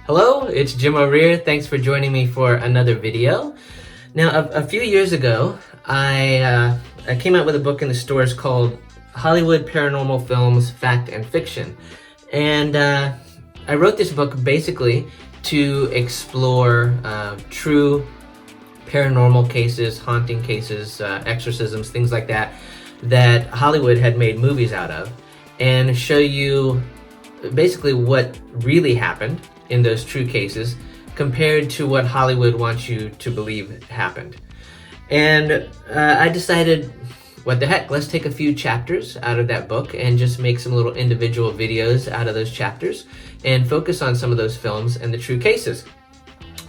Hello, it's Jim O'Rear. Thanks for joining me for another video. Now, a few years ago, I came out with a book in the stores called Hollywood Paranormal Films, Fact and Fiction. And I wrote this book basically to explore true paranormal cases, haunting cases, exorcisms, things like that, that Hollywood had made movies out of, and show you basically what really happened in those true cases compared to what Hollywood wants you to believe happened. And I decided, what the heck, let's take a few chapters out of that book and just make some little individual videos out of those chapters and focus on some of those films and the true cases.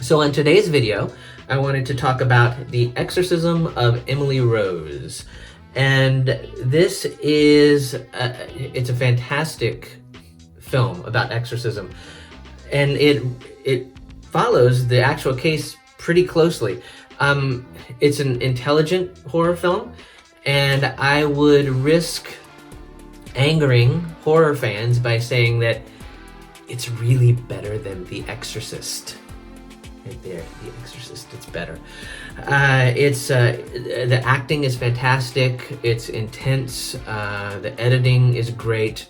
So in today's video, I wanted to talk about The Exorcism of Emily Rose. And this is, it's a fantastic film about exorcism. And it follows the actual case pretty closely. It's an intelligent horror film, and I would risk angering horror fans by saying that it's really better than The Exorcist. Right there, The Exorcist, it's better. The acting is fantastic, it's intense, the editing is great.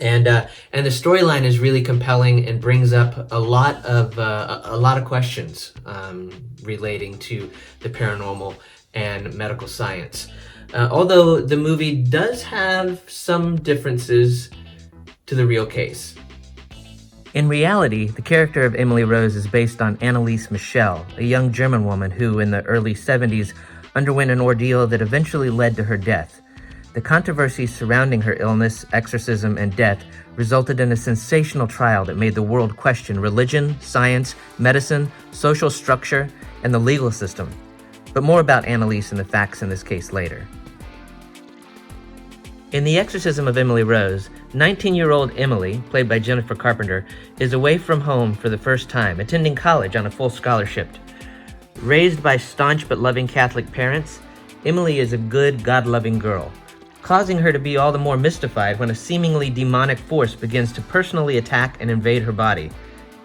And the storyline is really compelling and brings up a lot of questions relating to the paranormal and medical science. Although the movie does have some differences to the real case. In reality, the character of Emily Rose is based on Anneliese Michel, a young German woman who, in the early 70s, underwent an ordeal that eventually led to her death. The controversy surrounding her illness, exorcism, and death resulted in a sensational trial that made the world question religion, science, medicine, social structure, and the legal system. But more about Anneliese and the facts in this case later. In The Exorcism of Emily Rose, 19-year-old Emily, played by Jennifer Carpenter, is away from home for the first time, attending college on a full scholarship. Raised by staunch but loving Catholic parents, Emily is a good, God-loving girl, causing her to be all the more mystified when a seemingly demonic force begins to personally attack and invade her body.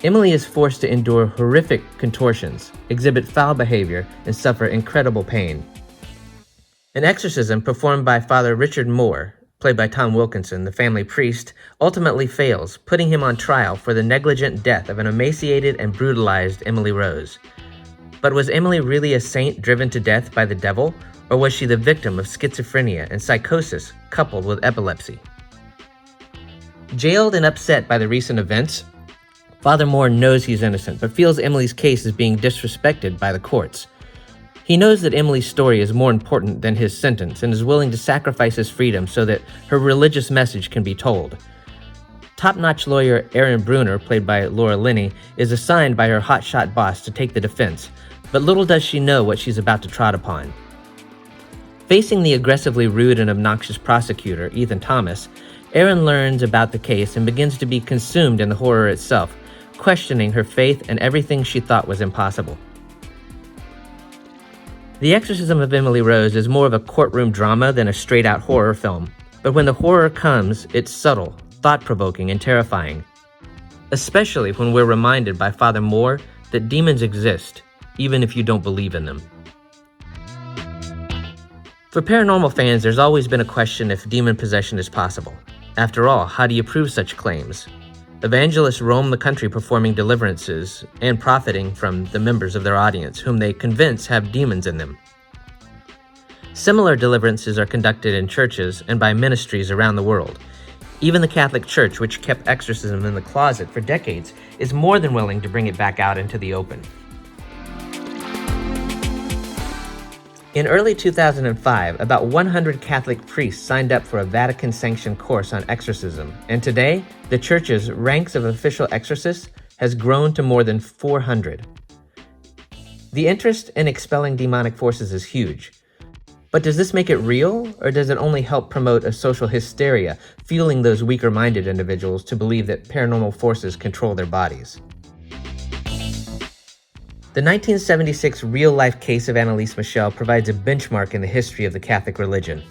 Emily is forced to endure horrific contortions, exhibit foul behavior, and suffer incredible pain. An exorcism performed by Father Richard Moore, played by Tom Wilkinson, the family priest, ultimately fails, putting him on trial for the negligent death of an emaciated and brutalized Emily Rose. But was Emily really a saint driven to death by the devil, or was she the victim of schizophrenia and psychosis coupled with epilepsy? Jailed and upset by the recent events, Father Moore knows he's innocent, but feels Emily's case is being disrespected by the courts. He knows that Emily's story is more important than his sentence and is willing to sacrifice his freedom so that her religious message can be told. Top-notch lawyer Erin Bruner, played by Laura Linney, is assigned by her hotshot boss to take the defense, but little does she know what she's about to trot upon. Facing the aggressively rude and obnoxious prosecutor, Ethan Thomas, Erin learns about the case and begins to be consumed in the horror itself, questioning her faith and everything she thought was impossible. The Exorcism of Emily Rose is more of a courtroom drama than a straight-out horror film, but when the horror comes, it's subtle, thought-provoking, and terrifying. Especially when we're reminded by Father Moore that demons exist, even if you don't believe in them. For paranormal fans, there's always been a question if demon possession is possible. After all, how do you prove such claims? Evangelists roam the country performing deliverances and profiting from the members of their audience, whom they convince have demons in them. Similar deliverances are conducted in churches and by ministries around the world. Even the Catholic Church, which kept exorcism in the closet for decades, is more than willing to bring it back out into the open. In early 2005, about 100 Catholic priests signed up for a Vatican-sanctioned course on exorcism, and today, the Church's ranks of official exorcists has grown to more than 400. The interest in expelling demonic forces is huge. But does this make it real, or does it only help promote a social hysteria, fueling those weaker-minded individuals to believe that paranormal forces control their bodies? The 1976 real-life case of Anneliese Michel provides a benchmark in the history of the Catholic religion.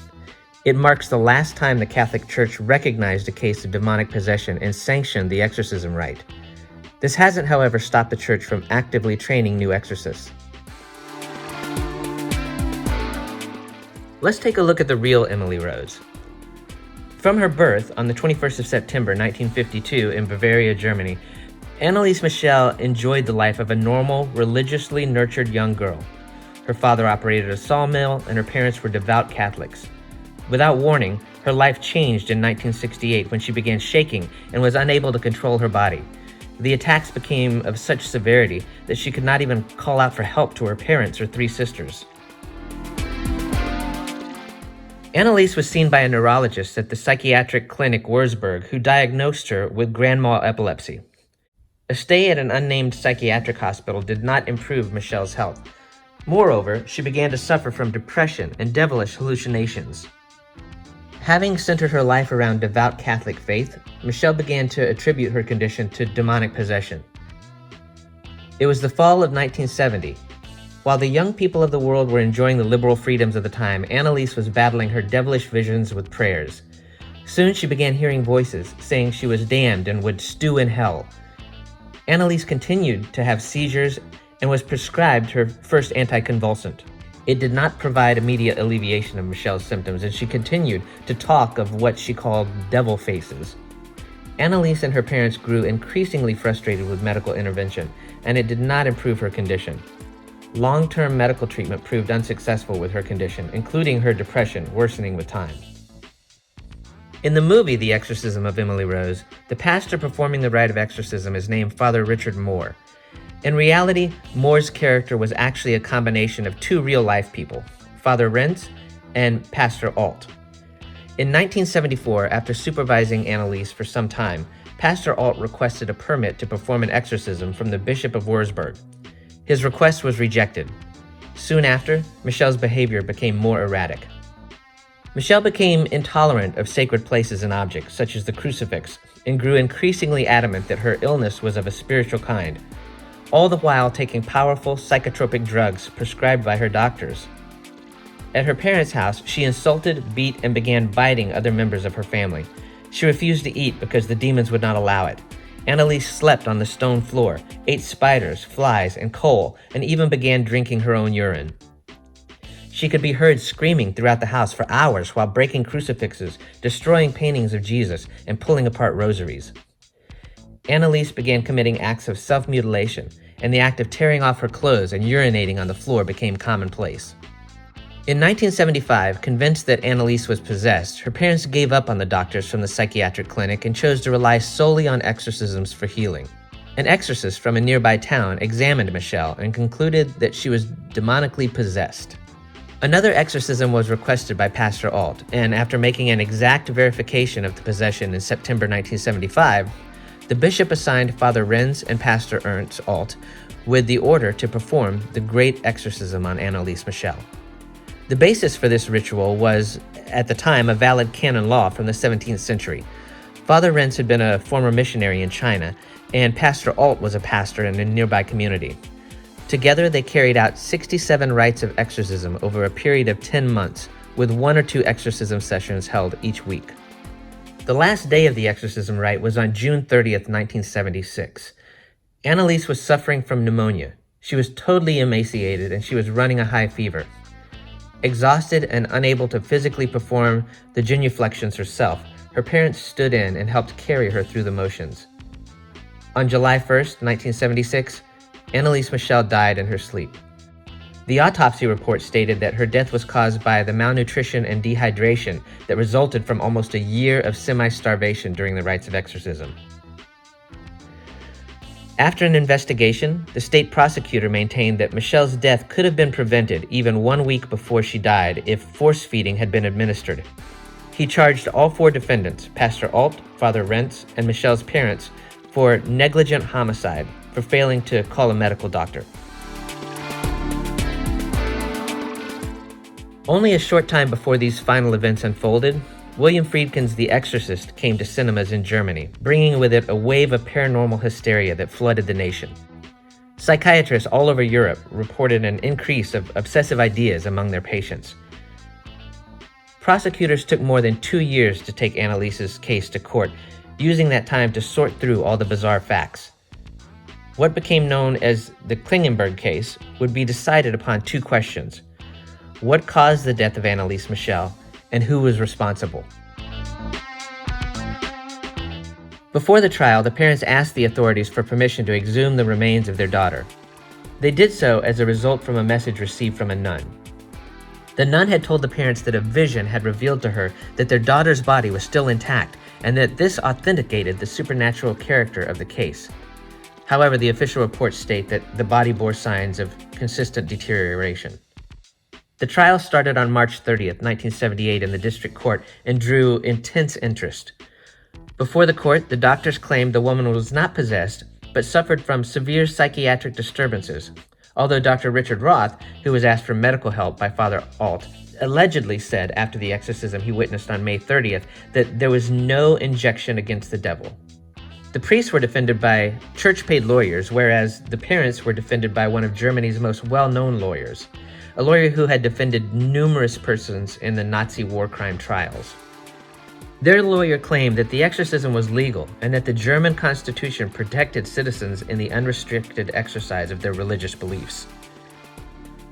It marks the last time the Catholic Church recognized a case of demonic possession and sanctioned the exorcism rite. This hasn't, however, stopped the church from actively training new exorcists. Let's take a look at the real Emily Rose. From her birth on the 21st of September 1952 in Bavaria, Germany, Anneliese Michel enjoyed the life of a normal, religiously nurtured young girl. Her father operated a sawmill, and her parents were devout Catholics. Without warning, her life changed in 1968 when she began shaking and was unable to control her body. The attacks became of such severity that she could not even call out for help to her parents or 3 sisters. Anneliese was seen by a neurologist at the psychiatric clinic Wurzburg, who diagnosed her with grand mal epilepsy. A stay at an unnamed psychiatric hospital did not improve Michel's health. Moreover, she began to suffer from depression and devilish hallucinations. Having centered her life around devout Catholic faith, Michel began to attribute her condition to demonic possession. It was the fall of 1970. While the young people of the world were enjoying the liberal freedoms of the time, Anneliese was battling her devilish visions with prayers. Soon she began hearing voices saying she was damned and would stew in hell. Anneliese continued to have seizures and was prescribed her first anticonvulsant. It did not provide immediate alleviation of Michel's symptoms, and she continued to talk of what she called devil faces. Anneliese and her parents grew increasingly frustrated with medical intervention, and it did not improve her condition. Long-term medical treatment proved unsuccessful with her condition, including her depression worsening with time. In the movie The Exorcism of Emily Rose, the pastor performing the rite of exorcism is named Father Richard Moore. In reality, Moore's character was actually a combination of 2 real-life people, Father Rentz and Pastor Alt. In 1974, after supervising Anneliese for some time, Pastor Alt requested a permit to perform an exorcism from the Bishop of Wurzburg. His request was rejected. Soon after, Michel's behavior became more erratic. Michel became intolerant of sacred places and objects, such as the crucifix, and grew increasingly adamant that her illness was of a spiritual kind, all the while taking powerful psychotropic drugs prescribed by her doctors. At her parents' house, she insulted, beat, and began biting other members of her family. She refused to eat because the demons would not allow it. Anneliese slept on the stone floor, ate spiders, flies, and coal, and even began drinking her own urine. She could be heard screaming throughout the house for hours while breaking crucifixes, destroying paintings of Jesus, and pulling apart rosaries. Anneliese began committing acts of self-mutilation, and the act of tearing off her clothes and urinating on the floor became commonplace. In 1975, convinced that Anneliese was possessed, her parents gave up on the doctors from the psychiatric clinic and chose to rely solely on exorcisms for healing. An exorcist from a nearby town examined Michel and concluded that she was demonically possessed. Another exorcism was requested by Pastor Alt, and after making an exact verification of the possession in September 1975, the bishop assigned Father Renz and Pastor Ernst Alt with the order to perform the Great Exorcism on Anneliese Michel. The basis for this ritual was, at the time, a valid canon law from the 17th century. Father Renz had been a former missionary in China, and Pastor Alt was a pastor in a nearby community. Together, they carried out 67 rites of exorcism over a period of 10 months, with 1 or 2 exorcism sessions held each week. The last day of the exorcism rite was on June 30th, 1976. Anneliese was suffering from pneumonia. She was totally emaciated, and she was running a high fever. Exhausted and unable to physically perform the genuflections herself, her parents stood in and helped carry her through the motions. On July 1st, 1976, Anneliese Michel died in her sleep. The autopsy report stated that her death was caused by the malnutrition and dehydration that resulted from almost a year of semi-starvation during the rites of exorcism. After an investigation, the state prosecutor maintained that Michel's death could have been prevented even 1 week before she died if force feeding had been administered. He charged all 4 defendants, Pastor Alt, Father Rentz, and Michel's parents, for negligent homicide for failing to call a medical doctor. Only a short time before these final events unfolded, William Friedkin's The Exorcist came to cinemas in Germany, bringing with it a wave of paranormal hysteria that flooded the nation. Psychiatrists all over Europe reported an increase of obsessive ideas among their patients. Prosecutors took more than 2 years to take Anneliese's case to court, using that time to sort through all the bizarre facts. what became known as the Klingenberg case would be decided upon two questions. What caused the death of Anneliese Michel, and who was responsible? Before the trial, the parents asked the authorities for permission to exhume the remains of their daughter. They did so as a result from a message received from a nun. The nun had told the parents that a vision had revealed to her that their daughter's body was still intact, and that this authenticated the supernatural character of the case. However, the official reports state that the body bore signs of consistent deterioration. The trial started on March 30th, 1978 in the district court and drew intense interest. Before the court, the doctors claimed the woman was not possessed, but suffered from severe psychiatric disturbances, although Dr. Richard Roth, who was asked for medical help by Father Alt, allegedly said after the exorcism he witnessed on May 30th that there was no injection against the devil. The priests were defended by church-paid lawyers, whereas the parents were defended by one of Germany's most well-known lawyers, a lawyer who had defended numerous persons in the Nazi war crime trials. Their lawyer claimed that the exorcism was legal and that the German Constitution protected citizens in the unrestricted exercise of their religious beliefs.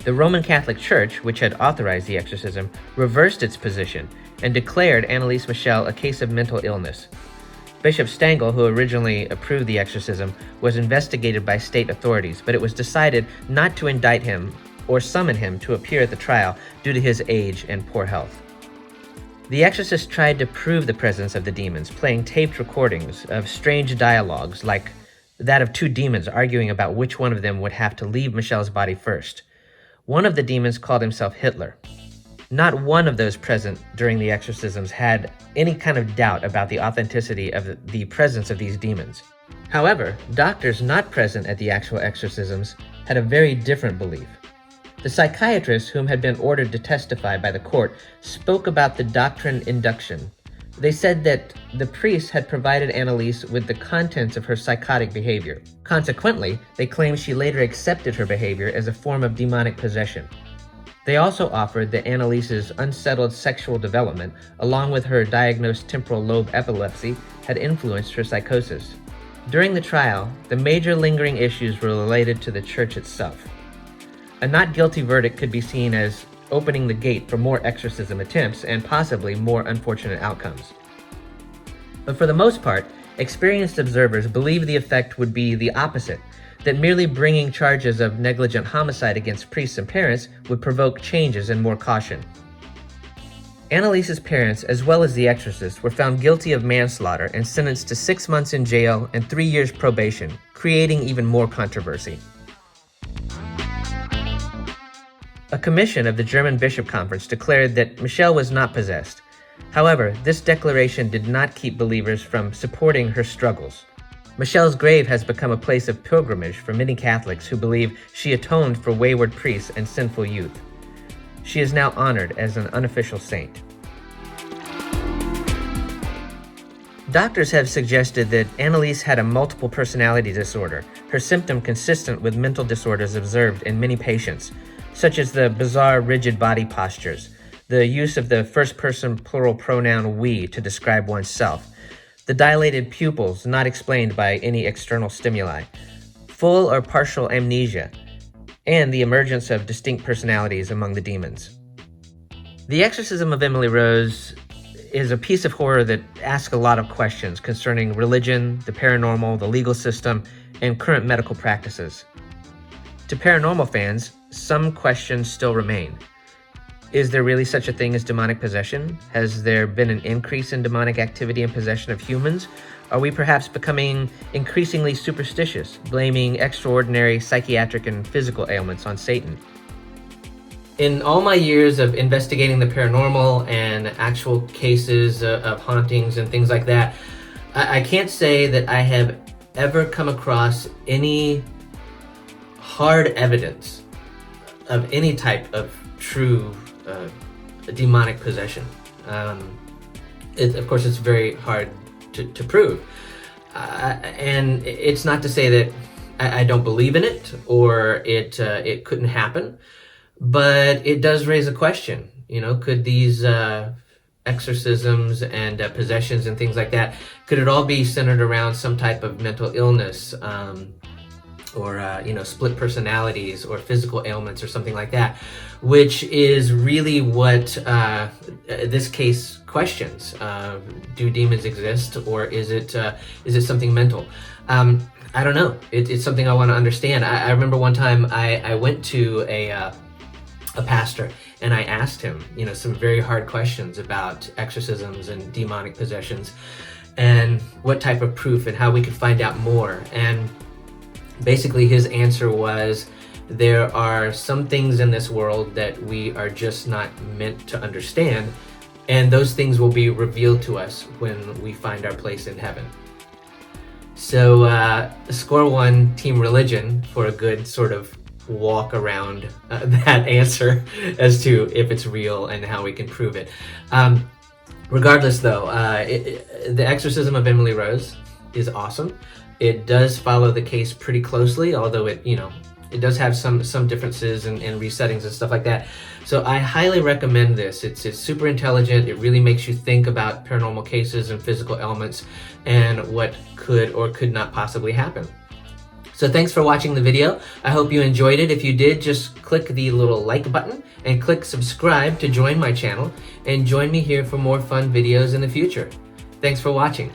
The Roman Catholic Church, which had authorized the exorcism, reversed its position and declared Anneliese Michel a case of mental illness. Bishop Stangl, who originally approved the exorcism, was investigated by state authorities, but it was decided not to indict him or summon him to appear at the trial due to his age and poor health. The exorcist tried to prove the presence of the demons, playing taped recordings of strange dialogues like that of two demons arguing about which one of them would have to leave Michel's body first. One of the demons called himself Hitler. Not one of those present during the exorcisms had any kind of doubt about the authenticity of the presence of these demons. However, doctors not present at the actual exorcisms had a very different belief. The psychiatrists whom had been ordered to testify by the court spoke about the doctrine induction. They said that the priests had provided Anneliese with the contents of her psychotic behavior. Consequently, they claimed she later accepted her behavior as a form of demonic possession. They also offered that Anneliese's unsettled sexual development, along with her diagnosed temporal lobe epilepsy, had influenced her psychosis. During the trial, the major lingering issues were related to the church itself. A not guilty verdict could be seen as opening the gate for more exorcism attempts and possibly more unfortunate outcomes. But for the most part, experienced observers believed the effect would be the opposite, that merely bringing charges of negligent homicide against priests and parents would provoke changes and more caution. Anneliese's parents, as well as the exorcist, were found guilty of manslaughter and sentenced to 6 months in jail and 3 years probation, creating even more controversy. A commission of the German Bishop Conference declared that Michel was not possessed. However, this declaration did not keep believers from supporting her struggles. Michel's grave has become a place of pilgrimage for many Catholics who believe she atoned for wayward priests and sinful youth. She is now honored as an unofficial saint. Doctors have suggested that Anneliese had a multiple personality disorder, her symptom consistent with mental disorders observed in many patients, such as the bizarre rigid body postures, the use of the first-person plural pronoun we to describe oneself, the dilated pupils not explained by any external stimuli, full or partial amnesia, and the emergence of distinct personalities among the demons. The Exorcism of Emily Rose is a piece of horror that asks a lot of questions concerning religion, the paranormal, the legal system, and current medical practices. To paranormal fans, some questions still remain. Is there really such a thing as demonic possession? Has there been an increase in demonic activity and possession of humans? Are we perhaps becoming increasingly superstitious, blaming extraordinary psychiatric and physical ailments on Satan? In all my years of investigating the paranormal and actual cases of hauntings and things like that, I can't say that I have ever come across any hard evidence of any type of true demonic possession. Of course, it's very hard to prove. And it's not to say that I don't believe in it or it couldn't happen, but it does raise a question. You know, could these exorcisms and possessions and things like that, could it all be centered around some type of mental illness? or split personalities or physical ailments or something like that, which is really what this case questions. Do demons exist, or is it something mental? I don't know. It's something I want to understand. I remember one time I went to a pastor, and I asked him, some very hard questions about exorcisms and demonic possessions, and what type of proof and how we could find out more. And basically his answer was, there are some things in this world that we are just not meant to understand, and those things will be revealed to us when we find our place in heaven. So score one, Team Religion, for a good sort of walk around that answer as to if it's real and how we can prove it. Regardless though, the Exorcism of Emily Rose is awesome. It does follow the case pretty closely, although it does have some differences and resettings and stuff like that. So I highly recommend this. It's super intelligent. It really makes you think about paranormal cases and physical elements and what could or could not possibly happen. So thanks for watching the video. I hope you enjoyed it. If you did, just click the little like button and click subscribe to join my channel, and join me here for more fun videos in the future. Thanks for watching.